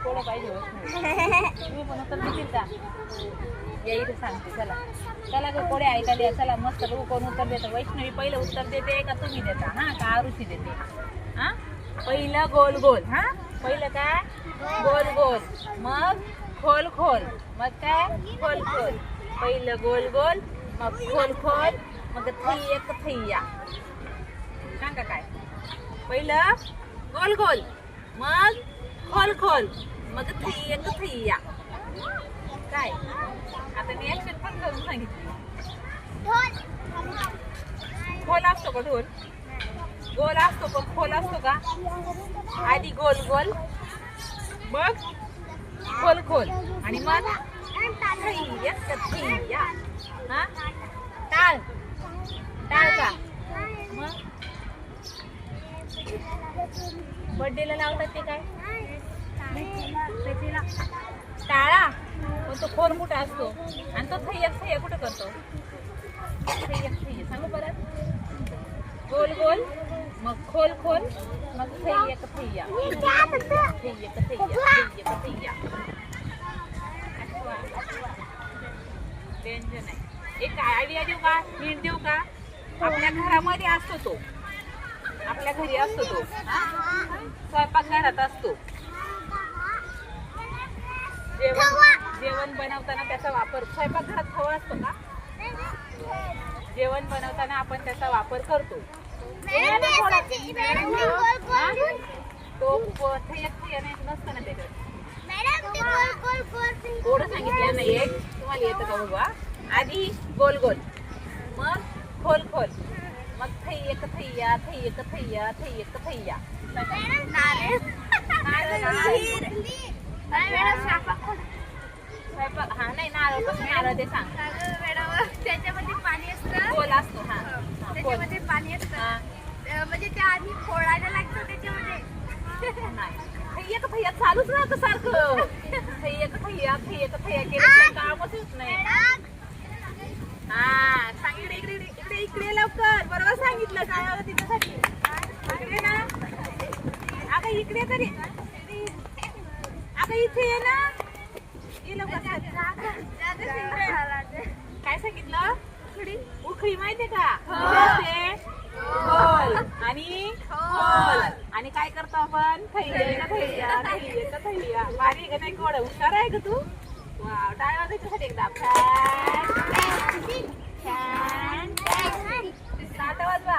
कोडं पाहिजे तुम्ही पण उत्तर देतील का? या इथे सांगते चला चला ग कोडे ऐकायला या चला मस्त बघू कोण उत्तर देतं. वैष्णवी पहिलं उत्तर देते का तुम्ही देता हा का आरुषी देते? हा पहिलं गोल गोल हा पहिलं काय गोल गोल मग खोल खोल मग काय खोल खोल पहिलं गोल गोल मग खोल खोल मग एक थैया सांगा काय पहिलं गोल गोल मग खोल खोल मग एक थैया काय आता मी ऍक्शन पण करून सांगितली. खोल असतो का ढोल? गोल असतो का खोल असतो का? आधी गोल गोल मग खोल खोल आणि मग थैया हा टाळ टाळ का? मग बर्थडेला लावतात ते काय टाळा पण तो खोल मोठा असतो आणि तो थैया कुठं करतो? थैया सांगू परत गोल गोल मग खोल खोल मग थैया टेन्शन आहे. एक आयडिया देऊ का हिंट देऊ का? आपल्या घरामध्ये असतो तो आपल्या घरी असतो तो स्वयंपाक घरात असतो. जेवण बनवताना त्याचा वापर स्वयंपाक घरात खवा असतो का? जेवण बनवताना आपण त्याचा वापर करतो. तो थैया नसतं ना त्याच्यात थोडं सांगितलं नाही एक तुम्हाला येतं का बघा. आधी गोल गोल मग खोल खोल मग थैया स्वयंपाक हा नाही नारळ कसं नारळ ते सांग. त्याच्यामध्ये पाणी असतं गोल असतो हा त्याच्यामध्ये पाणी असतं म्हणजे ते आधी फोडायला लागतं त्याच्यामध्ये थैया चालूच राहतं सारखं थैया केलं कामच होत नाही. हा सांग इकडे लवकर बरोबर सांगितलं काय होतं तिच्यासाठी इकडे ना अगं इकडे तरी अगं इथे ये ना ये लवकर. काय सांगितलं? उखळी माहितीये का? गोल आणि खोल आणि काय करतो आपण थैया भारी का नाही? कोड हुशार आहे का तू? वा टाळ्या वाजवायच्यासाठी एकदा छान छान वाजवा.